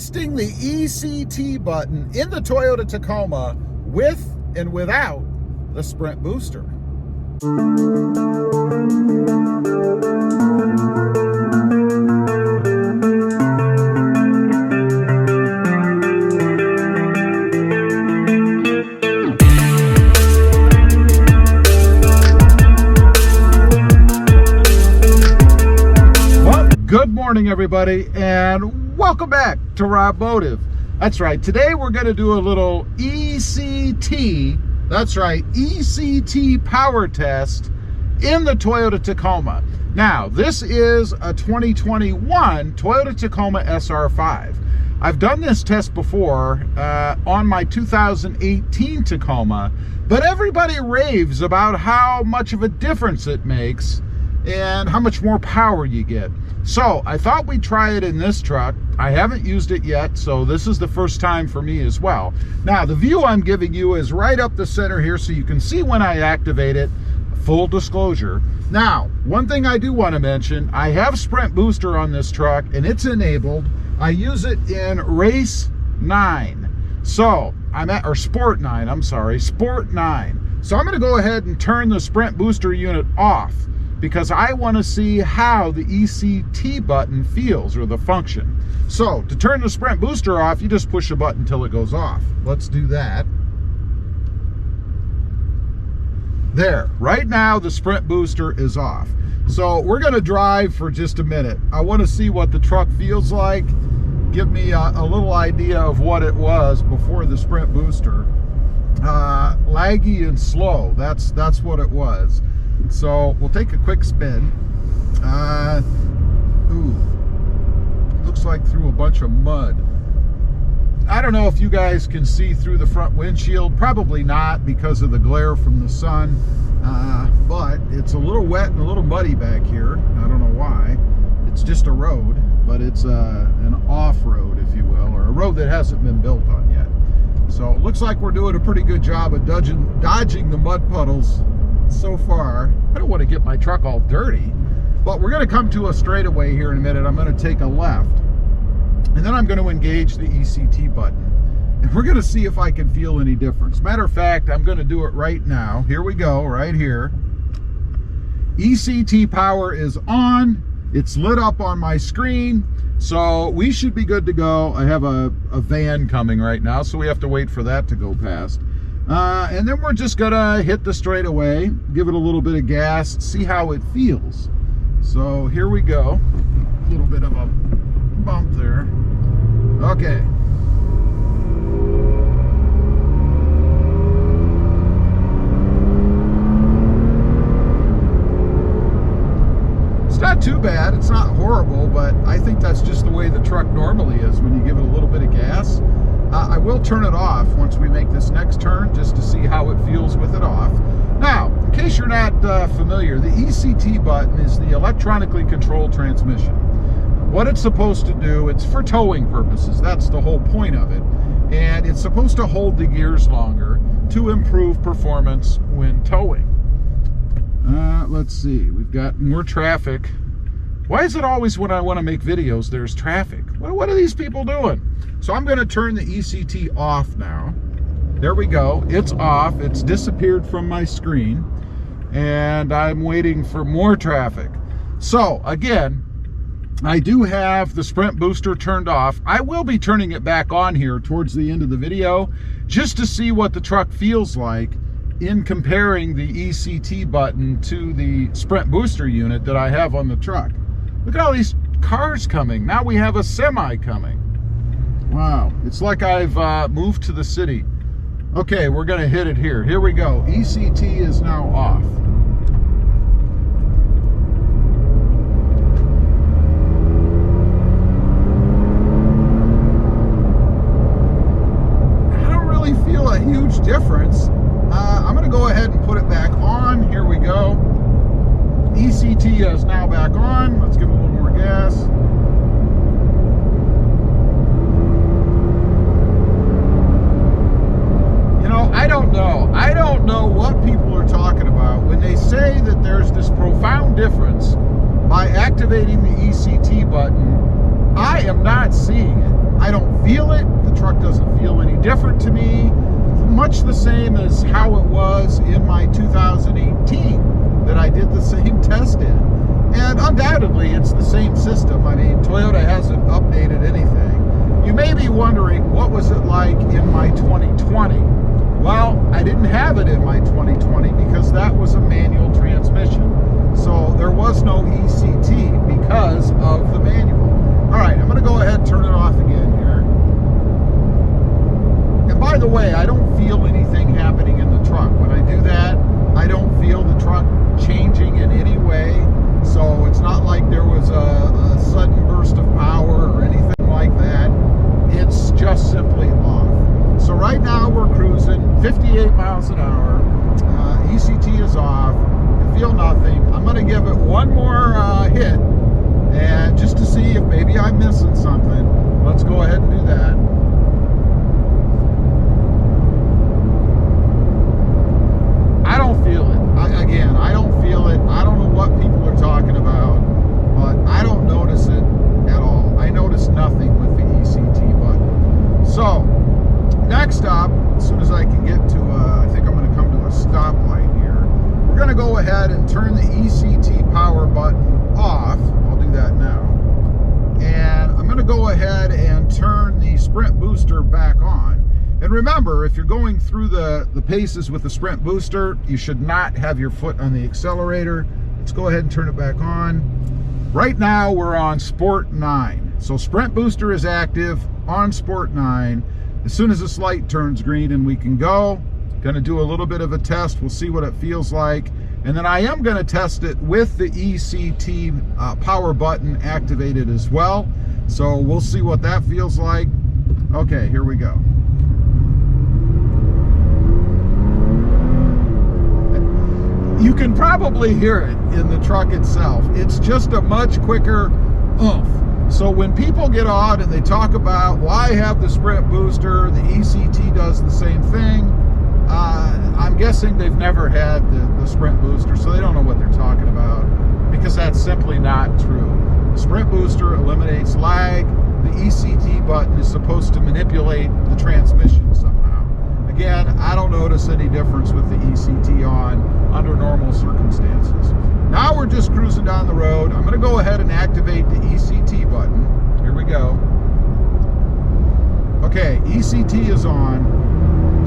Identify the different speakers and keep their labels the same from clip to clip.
Speaker 1: testing the ECT button in the Toyota Tacoma with and without the Sprint booster. Good morning, everybody, and welcome back to RobMotive. That's right, today we're going to do a little ECT, that's right, ECT power test in the Toyota Tacoma. Now, this is a 2021 Toyota Tacoma SR5. I've done this test before on my 2018 Tacoma, but everybody raves about how much of a difference it makes and how much more power you get. So I thought we'd try it in this truck. I haven't used it yet, so this is the first time for me as well. Now, the view I'm giving you is right up the center here, so you can see when I activate it. Full disclosure. Now, one thing I do want to mention, I have Sprint booster on this truck, and it's enabled. I use it in Race 9. So, or Sport 9, I'm sorry, Sport 9. So I'm going to go ahead and turn the Sprint booster unit off, because I want to see how the ECT button feels, or the function. So to turn the Sprint booster off, you just push a button until it goes off. Let's do that. There, right now the Sprint booster is off. So we're going to drive for just a minute. I want to see what the truck feels like. Give me a little idea of what it was before the Sprint booster. Laggy and slow, that's what it was. So we'll take a quick spin. Looks like through a bunch of mud. I don't know if you guys can see through the front windshield. Probably not, because of the glare from the sun. But it's a little wet and a little muddy back here. I don't know why. It's just a road, but it's an off-road, if you will, or a road that hasn't been built on yet. So it looks like we're doing a pretty good job of dodging the mud puddles so far. I don't want to get my truck all dirty, but we're going to come to a straightaway here in a minute. I'm going to take a left, and then I'm going to engage the ECT button, and we're going to see if I can feel any difference. Matter of fact, I'm going to do it right now. Here we go, right here. ECT power is on. It's lit up on my screen, so we should be good to go. I have a van coming right now, so we have to wait for that to go past. And then we're just gonna hit the straightaway, give it a little bit of gas, see how it feels. So here we go. A little bit of a bump there. Okay. It's not too bad, it's not horrible, but I think that's just the way the truck normally is when you give it a little bit of gas. I will turn it off once we make this next turn, just to see how it feels with it off. Now, in case you're not familiar, the ECT button is the electronically controlled transmission. What it's supposed to do, it's for towing purposes. That's the whole point of it. And it's supposed to hold the gears longer to improve performance when towing. Let's see, we've got more traffic. Why is it always when I want to make videos there's traffic? What are these people doing? So I'm going to turn the ECT off now. There we go. It's off. It's disappeared from my screen. And I'm waiting for more traffic. So again, I do have the Sprint booster turned off. I will be turning it back on here towards the end of the video, just to see what the truck feels like in comparing the ECT button to the Sprint booster unit that I have on the truck. Look at all these cars coming. Now we have a semi coming. Wow, it's like I've moved to the city. Okay, we're gonna hit it here. Here we go. ECT is now off. I don't really feel a huge difference. I'm gonna go ahead and put it back on. Here we go. ECT is now back on. Let's give it a little more gas. You know, I don't know what people are talking about when they say that there's this profound difference by activating the ECT button. I am not seeing it. I don't different to me. Much the same as how it was in my 2018 that I did the same test in. And undoubtedly, it's the same system. I mean, Toyota hasn't updated anything. You may be wondering, what was it like in my 2020? Well, I didn't have it in my 2020 because that was a manual transmission. So there was no ECT because of the manual. All right, I'm going to go ahead and turn it off again here. And by the way, I don't feel anything happening in the truck. When I do that, I don't feel the truck changing in any way. So it's not like there was a sudden burst of power or anything like that. It's just simply off. So right now we're cruising 58 miles an hour. ECT is off. I feel nothing. I'm going to give it one more hit, and just to see if maybe I'm missing something. Let's go ahead and do that. I don't feel it. Again, I don't feel it. I don't know what people are talking about, but I don't notice it at all. I notice nothing with the ECT button. So, next up, as soon as I can get to, I think I'm going to come to a stoplight here. We're going to go ahead and turn the ECT power button off. I'll do that now. And I'm going to go ahead and turn the sprint booster back on. And remember, if you're going through the paces with the sprint booster, you should not have your foot on the accelerator. Let's go ahead and turn it back on. Right now, we're on Sport 9. So sprint booster is active on Sport 9. As soon as this light turns green and we can go, going to do a little bit of a test. We'll see what it feels like. And then I am going to test it with the ECT power button activated as well. So we'll see what that feels like. Okay, here we go. You can probably hear it in the truck itself. It's just a much quicker oomph. So when people get on and they talk about, well, I have the sprint booster, the ECT does the same thing, I'm guessing they've never had the sprint booster, so they don't know what they're talking about, because that's simply not true. The sprint booster eliminates lag. The ECT button is supposed to manipulate the transmission somehow. Again, I don't notice any difference with the ECT on under normal circumstances. Now we're just cruising down the road. I'm going to go ahead and activate the ECT button. Here we go. Okay, ECT is on.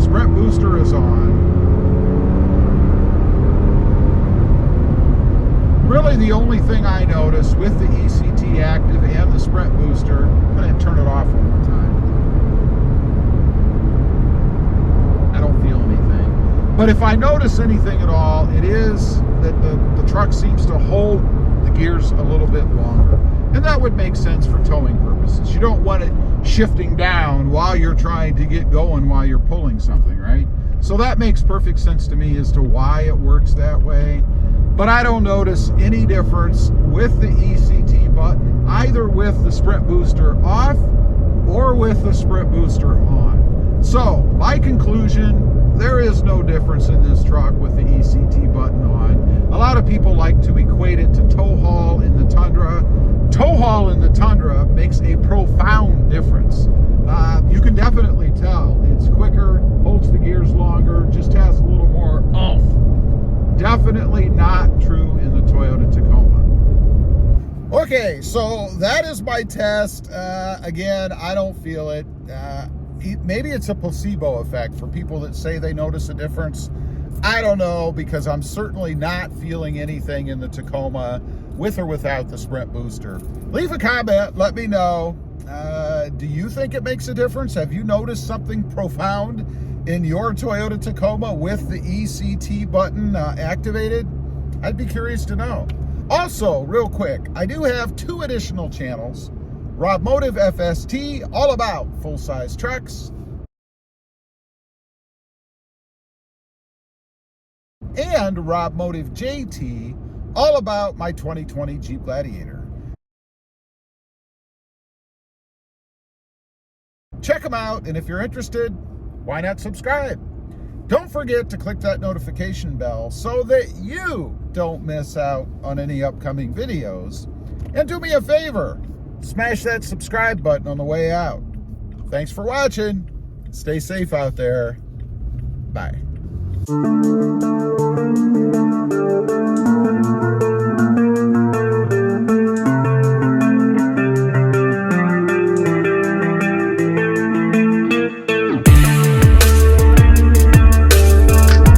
Speaker 1: Sprint booster is on. Really, the only thing I notice with the ECT active and the sprint booster, I'm going to turn it off one more time. I don't feel anything. But if I notice anything at all, it is that the truck seems to hold the gears a little bit longer. And that would make sense for towing purposes. You don't want it shifting down while you're trying to get going while you're pulling something, right? So that makes perfect sense to me as to why it works that way. But I don't notice any difference with the ECT button, either with the sprint booster off or with the sprint booster on. So, my conclusion, there is no difference in this truck with the ECT button on. A lot of people like to equate it to tow haul in the Tundra. Tow haul in the Tundra makes a profound difference. You can definitely tell it's quicker, holds the gears longer, just has a little more oomph. Definitely not true in the Toyota Tacoma. Okay, so that is my test. Again, I don't feel it. Maybe it's a placebo effect for people that say they notice a difference. I don't know, because I'm certainly not feeling anything in the Tacoma with or without the sprint booster. Leave a comment, let me know. Do you think it makes a difference? Have you noticed something profound in your Toyota Tacoma with the ECT button activated? I'd be curious to know. Also, real quick, I do have 2 additional channels. RobMotive FST, all about full-size trucks. And RobMotive JT, all about my 2020 Jeep Gladiator. Check them out, and if you're interested, why not subscribe? Don't forget to click that notification bell so that you don't miss out on any upcoming videos. And do me a favor, smash that subscribe button on the way out. Thanks for watching. Stay safe out there. Bye.